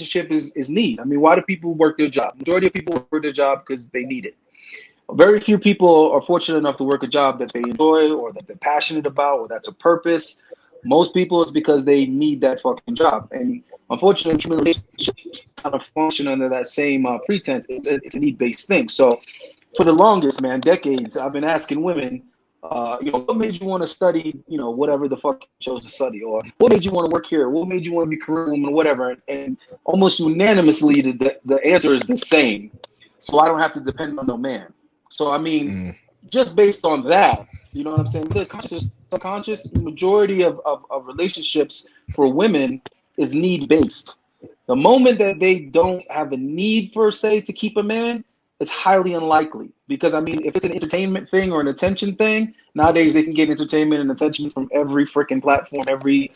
relationship is need. I mean, why do people work their job? Majority of people work their job because they need it. Very few people are fortunate enough to work a job that they enjoy or that they're passionate about or that's a purpose. Most people, it's because they need that fucking job. And unfortunately, human relationships kind of function under that same pretense. It's a need-based thing. So for the longest, man, decades, I've been asking women, what made you want to study, whatever the fuck you chose to study, or what made you want to work here, what made you want to be a career woman, whatever. And almost unanimously, the answer is the same. So I don't have to depend on no man. So I mean, just based on that, you know what I'm saying? There's conscious, subconscious. Majority of relationships for women is need based. The moment that they don't have a need per se to keep a man, it's highly unlikely. Because I mean, if it's an entertainment thing or an attention thing, nowadays they can get entertainment and attention from every freaking platform, every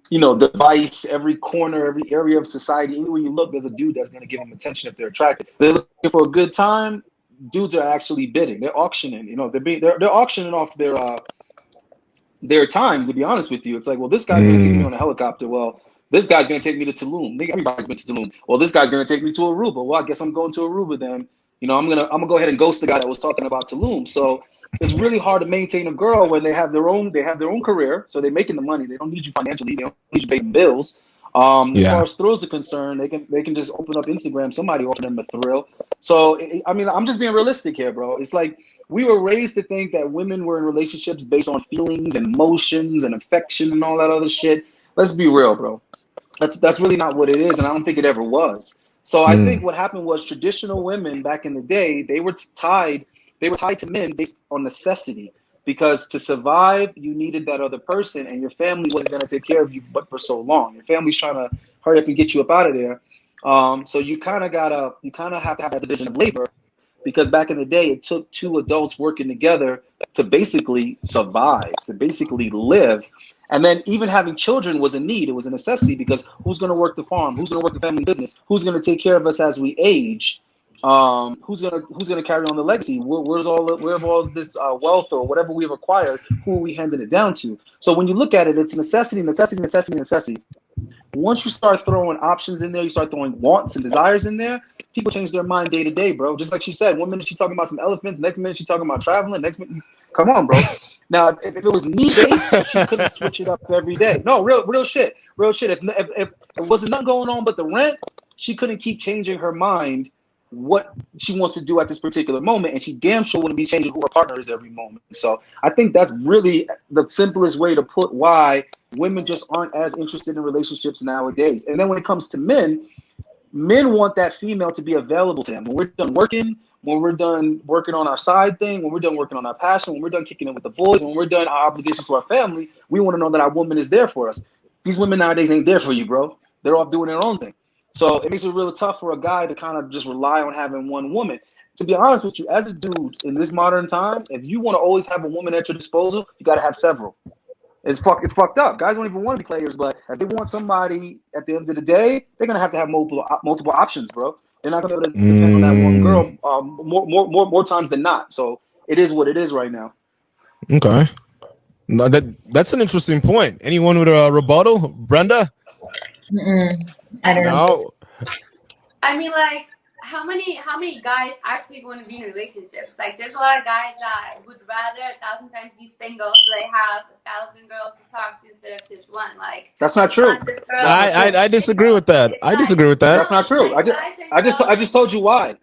device, every corner, every area of society. Anywhere you look, there's a dude that's going to give them attention if they're attracted. They're looking for a good time. Dudes are actually bidding. They're auctioning. They're auctioning off their time. To be honest with you, it's like, well, this guy's going to take me on a helicopter. Well, this guy's going to take me to Tulum. Everybody's been to Tulum. Well, this guy's going to take me to Aruba. Well, I guess I'm going to Aruba then. I'm gonna go ahead and ghost the guy that was talking about Tulum. So it's really hard to maintain a girl when they have their own career. So they're making the money. They don't need you financially. They don't need you paying bills. As far as thrills are concerned, they can just open up Instagram. Somebody offer them a thrill. So I mean, I'm just being realistic here, bro. It's like we were raised to think that women were in relationships based on feelings and emotions and affection and all that other shit. Let's be real, bro. That's really not what it is, and I don't think it ever was. So I think what happened was traditional women back in the day, they were tied to men based on necessity. Because to survive, you needed that other person, and your family wasn't going to take care of you but for so long. Your family's trying to hurry up and get you up out of there. So you kind of have to have that division of labor, because back in the day, it took two adults working together to basically survive, to basically live. And then even having children was a need. It was a necessity, because who's going to work the farm? Who's going to work the family business? Who's going to take care of us as we age? Who's gonna carry on the legacy? Where have all this wealth or whatever we've acquired? Who are we handing it down to? So when you look at it, it's necessity. Once you start throwing options in there, you start throwing wants and desires in there, people change their mind day to day, bro. Just like she said, one minute she's talking about some elephants, next minute she's talking about traveling, next minute, come on, bro. Now, if it was need-based, she couldn't switch it up every day. No, real shit. If there wasn't nothing going on but the rent, she couldn't keep changing her mind what she wants to do at this particular moment, and she damn sure wouldn't be changing who her partner is every moment. So I think that's really the simplest way to put why women just aren't as interested in relationships nowadays. And then when it comes to men want that female to be available to them. When we're done working, when we're done working on our side thing, when we're done working on our passion, when we're done kicking it with the boys, when we're done our obligations to our family, we want to know that our woman is there for us. These women nowadays ain't there for you, bro. They're off doing their own thing. So it makes it really tough for a guy to kind of just rely on having one woman. To be honest with you, as a dude in this modern time, if you want to always have a woman at your disposal, you got to have several. It's fucked up. Guys don't even want to be players, but if they want somebody at the end of the day, they're gonna have to have multiple options, bro. They're not gonna be able to depend on that one girl more times than not. So it is what it is right now. Okay, no, that's an interesting point. Anyone with a rebuttal, Brenda? I don't know. I mean, like, how many guys actually want to be in relationships? Like, there's a lot of guys that would rather 1,000 times be single, so they have 1,000 girls to talk to instead of just one. Like, that's not true. I disagree with that. That's not true. I just told you why.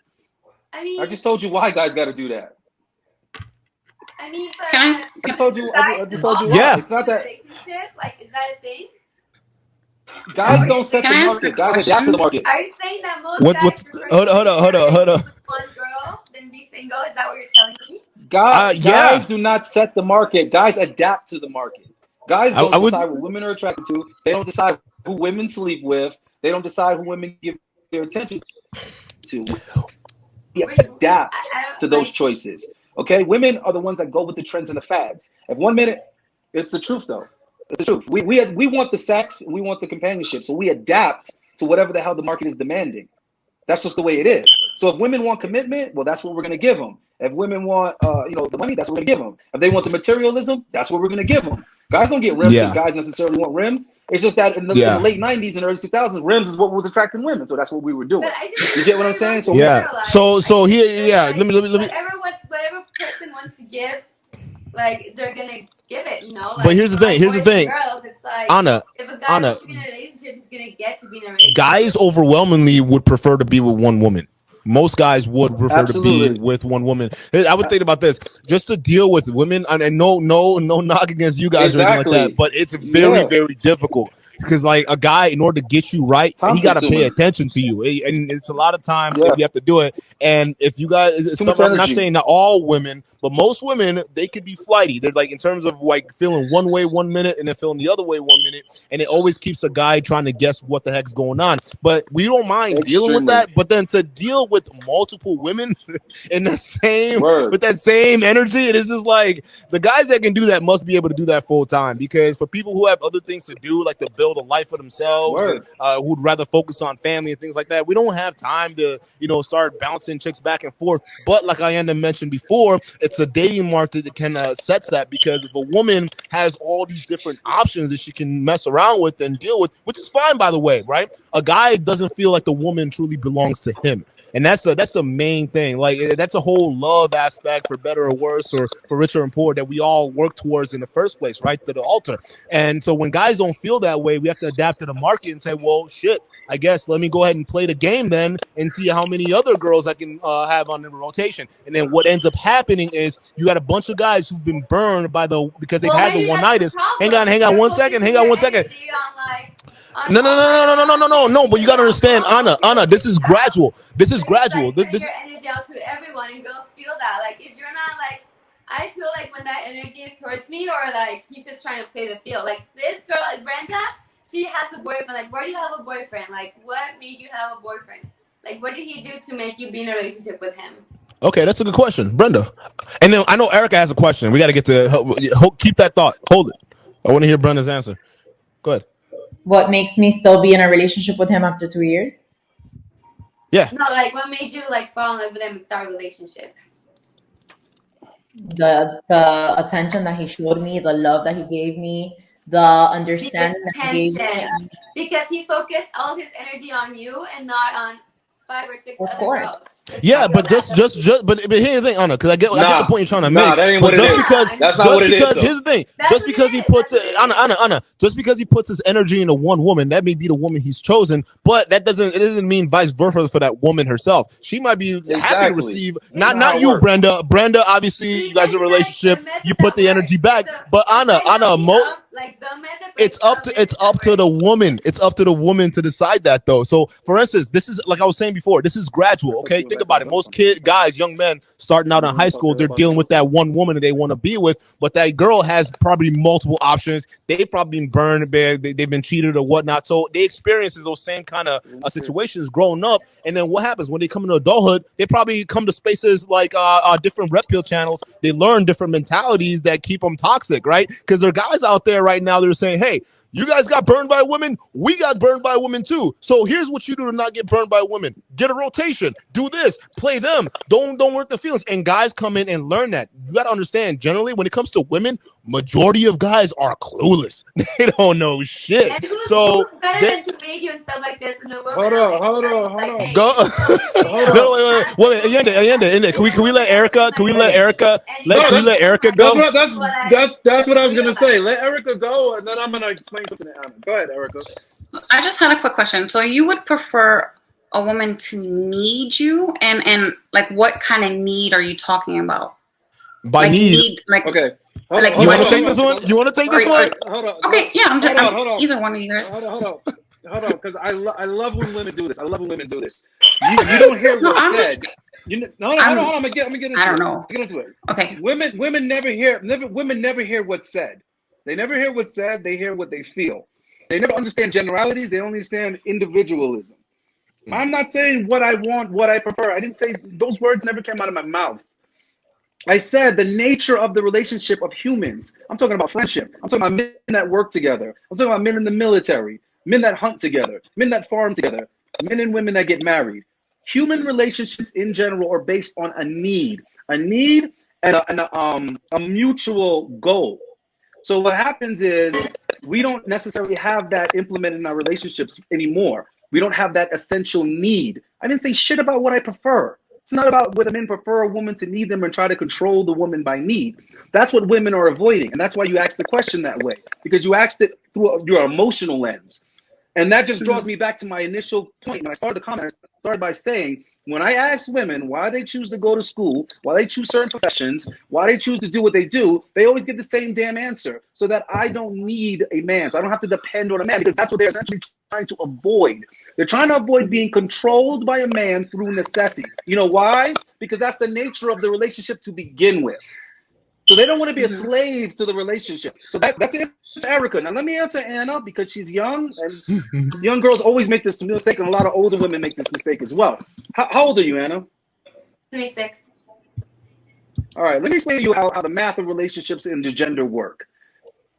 I just told you why guys got to do that. I mean, I just told you. I just told you why. Yeah. It's not that. Relationship, like, is that a thing? Guys don't set the market. Guys adapt to the market. Are you saying that most guys prefer hold on. with one girl than be single? Is that what you're telling me? Guys do not set the market. Guys adapt to the market. Guys don't decide what women are attracted to. They don't decide who women sleep with. They don't decide who women give their attention to. We adapt to those choices. Okay? Women are the ones that go with the trends and the fads. If 1 minute, it's the truth though. It's the truth. We want the sex, we want the companionship, so we adapt to whatever the hell the market is demanding. That's just the way it is. So if women want commitment, well, that's what we're going to give them. If women want, the money, that's what we're going to give them. If they want the materialism, that's what we're going to give them. Guys don't get rims because Yeah. guys necessarily want rims. It's just that in the late 90s and early 2000s, rims is what was attracting women. So that's what we were doing. But I just You get what I'm saying? So Yeah. So here, yeah. like, Let me. whatever person wants to give, like they're gonna give it. You know. Like, But here's the thing. Here's the thing. Girls, it's like Anna, if a guy wants to be in a relationship, he's gonna get to be in a relationship. Guys overwhelmingly would prefer to be with one woman. Most guys would prefer to be with one woman. I would think about this just to deal with women, and no knock against you guys or anything like that, but it's very, very difficult. Because like a guy, in order to get you right, he got to pay attention to you, and it's a lot of time that you have to do it. And if you guys, I'm not saying that all women, but most women, they could be flighty. They're like in terms of like feeling one way 1 minute and then feeling the other way 1 minute, and it always keeps a guy trying to guess what the heck's going on. But we don't mind dealing with that. But then to deal with multiple women in the same with that same energy, it is just like the guys that can do that must be able to do that full time. Because for people who have other things to do, like to build a life for themselves, and, who'd rather focus on family and things like that, we don't have time to start bouncing chicks back and forth. But like I mentioned before, it's a dating market that can sets that, because if a woman has all these different options that she can mess around with and deal with, which is fine, by the way, right? A guy doesn't feel like the woman truly belongs to him. And that's the main thing. Like that's a whole love aspect, for better or worse, or for richer and poor, that we all work towards in the first place, right? To the altar. And so when guys don't feel that way, we have to adapt to the market and say, well, shit, I guess let me go ahead and play the game then and see how many other girls I can have on the rotation. And then what ends up happening is you got a bunch of guys who've been burned because they've had the one-nighters. Hang on one second. No. But you got to understand, Anna, this is gradual. This is gradual. Like, this energy out to everyone, and girls feel that. Like, if you're not like, I feel like when that energy is towards me, or like he's just trying to play the field. Like this girl, like Brenda, she has a boyfriend. Like, where do you have a boyfriend? Like, what made you have a boyfriend? Like, what did he do to make you be in a relationship with him? Okay, that's a good question, Brenda. And then I know Erica has a question. We got to get to keep that thought. Hold it. I want to hear Brenda's answer. Go ahead. What makes me still be in a relationship with him after 2 years? Yeah. No, like what made you like fall in love with him and start a relationship? The attention that he showed me, the love that he gave me, the understanding that he gave me. Because he focused all his energy on you and not on 5 or 6 other girls. Yeah, but but here's the thing, Anna, because I get the point you're trying to make. That ain't but what just it because is. That's not what it is. Here's the thing, just because he puts Anna, just because he puts his energy into one woman, that may be the woman he's chosen, but it doesn't mean vice versa for that woman herself. She might be happy to receive, not you, Brenda. Brenda, obviously, you guys are in a relationship. You put the energy back, but Anna, it's up to the woman. It's up to the woman to decide that, though. So, for instance, this is like I was saying before. This is gradual. Okay, think about it. Most guys, young men, starting out in high school, they're dealing with that one woman that they want to be with, but that girl has probably multiple options. They've probably been burned, they've been cheated or whatnot. So they experience those same kind of situations growing up. And then what happens when they come into adulthood? They probably come to spaces like different rep pill channels. They learn different mentalities that keep them toxic, right? Because there are guys out there right now that are saying, hey, you guys got burned by women. We got burned by women too. So here's what you do to not get burned by women. Get a rotation. Do this. Play them. Don't work the feelings. And guys come in and learn that. You got to understand, generally, when it comes to women, majority of guys are clueless. They don't know shit. And who's better than to lead you and stuff like this? Hold on. Go. No, wait. Ayanda. Can we let Erica? Can we let Erica? Let Erica go? That's what I was gonna say. Let Erica go, and then I'm gonna explain something to Anna. Go ahead, Erica. I just had a quick question. So you would prefer a woman to need you, and like what kind of need are you talking about? By need okay. You want to take this one? Hold on. Okay, yeah, I'm either one of you guys. Hold on, because I love when women do this. You don't hear what's said. Hold on. I'm gonna get into it. I don't know. Get into it. Okay. Women never hear what's said. They never hear what's said. They hear what they feel. They never understand generalities. They only understand individualism. I'm not saying what I want, what I prefer. I didn't say those words. Never came out of my mouth. I said the nature of the relationship of humans. I'm talking about friendship. I'm talking about men that work together. I'm talking about men in the military, men that hunt together, men that farm together, men and women that get married. Human relationships in general are based on a need and a mutual goal. So what happens is we don't necessarily have that implemented in our relationships anymore. We don't have that essential need. I didn't say shit about what I prefer. It's not about whether men prefer a woman to need them and try to control the woman by need. That's what women are avoiding. And that's why you asked the question that way, because you asked it through your emotional lens. And that just draws me back to my initial point. When I started the comment, I started by saying, when I ask women why they choose to go to school, why they choose certain professions, why they choose to do what they do, they always give the same damn answer, so that I don't need a man. So I don't have to depend on a man, because that's what they're essentially trying to avoid. They're trying to avoid being controlled by a man through necessity. You know why? Because that's the nature of the relationship to begin with. So they don't want to be a slave to the relationship. So that's it to Erica. Now let me answer Anna, because she's young, and young girls always make this mistake, and a lot of older women make this mistake as well. How old are you, Anna? 26. All right, let me explain to you how the math of relationships and the gender work.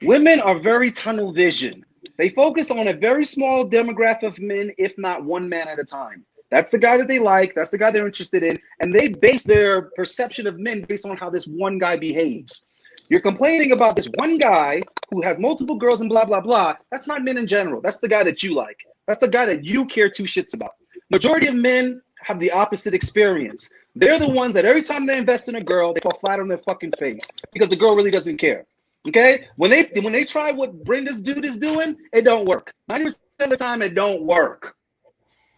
Women are very tunnel vision. They focus on a very small demographic of men, if not one man at a time. That's the guy that they like. That's the guy they're interested in. And they base their perception of men based on how this one guy behaves. You're complaining about this one guy who has multiple girls and blah, blah, blah. That's not men in general. That's the guy that you like. That's the guy that you care two shits about. Majority of men have the opposite experience. They're the ones that every time they invest in a girl, they fall flat on their fucking face because the girl really doesn't care. Okay? When they try what Brenda's dude is doing, it don't work. 90% of the time, it don't work.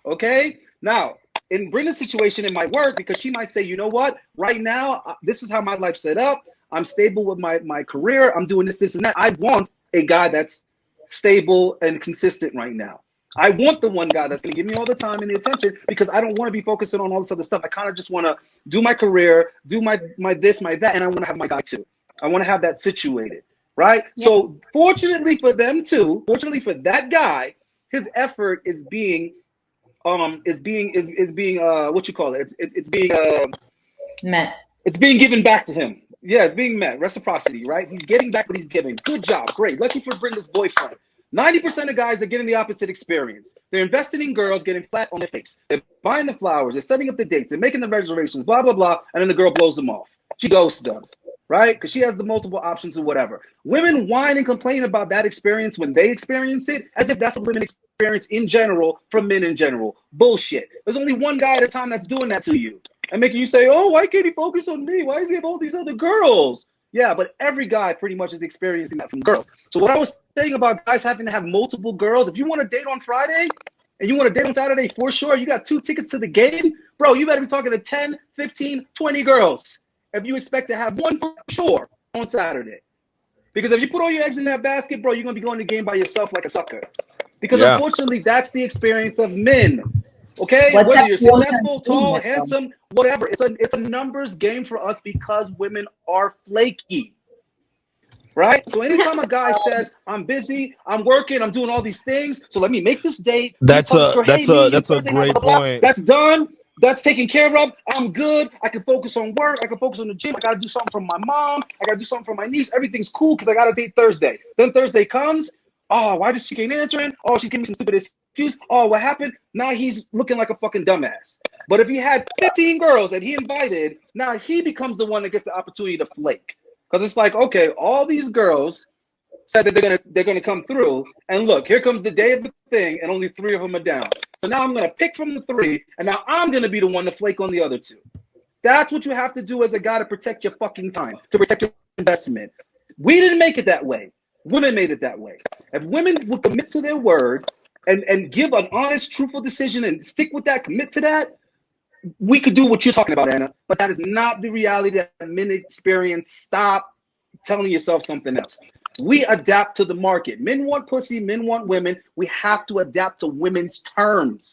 Okay? Now, in Brenda's situation, it might work because she might say, you know what? Right now, this is how my life's set up. I'm stable with my career. I'm doing this, and that. I want a guy that's stable and consistent right now. I want the one guy that's going to give me all the time and the attention, because I don't want to be focusing on all this other stuff. I kind of just want to do my career, do my this, my that, and I want to have my guy too. I want to have that situated, right? Yeah. So fortunately for them too, fortunately for that guy, his effort is being what you call it? It's being met. It's being given back to him. Yeah, it's being met. Reciprocity, right? He's getting back what he's giving. Good job, great. Lucky for Brenda's boyfriend. 90% of guys are getting the opposite experience. They're investing in girls, getting flat on their face. They're buying the flowers, they're setting up the dates, they're making the reservations, blah, blah, blah, and then the girl blows them off. She ghosts them, right? Because she has the multiple options or whatever. Women whine and complain about that experience when they experience it, as if that's what women experience in general from men in general. Bullshit. There's only one guy at a time that's doing that to you and making you say, oh, why can't he focus on me? Why does he have all these other girls? Yeah, but every guy pretty much is experiencing that from girls. So what I was saying about guys having to have multiple girls, if you want to date on Friday and you want to date on Saturday for sure, you got 2 tickets to the game, bro, you better be talking to 10, 15, 20 girls if you expect to have one for sure on Saturday. Because if you put all your eggs in that basket, bro, you're going to be going to the game by yourself like a sucker. Because unfortunately, that's the experience of men. Okay, whether you're successful, tall, handsome, whatever, it's a numbers game for us because women are flaky, right? So anytime a guy says, "I'm busy, I'm working, I'm doing all these things, so let me make this date," that's a great point. That's done. That's taken care of. I'm good. I can focus on work. I can focus on the gym. I got to do something for my mom. I got to do something for my niece. Everything's cool because I got a date Thursday. Then Thursday comes. Oh, why does she keep answering? Oh, she's giving me some stupid excuse. Oh, what happened? Now he's looking like a fucking dumbass. But if he had 15 girls that he invited, now he becomes the one that gets the opportunity to flake. Because it's like, okay, all these girls said that they're gonna come through, and look, here comes the day of the thing, and only 3 of them are down. So now I'm gonna pick from the 3, and now I'm gonna be the one to flake on the other 2. That's what you have to do as a guy to protect your fucking time, to protect your investment. We didn't make it that way. Women made it that way. If women would commit to their word and give an honest, truthful decision and stick with that, commit to that, we could do what you're talking about, Anna. But that is not the reality that men experience. Stop telling yourself something else. We adapt to the market. Men want pussy, men want women. We have to adapt to women's terms.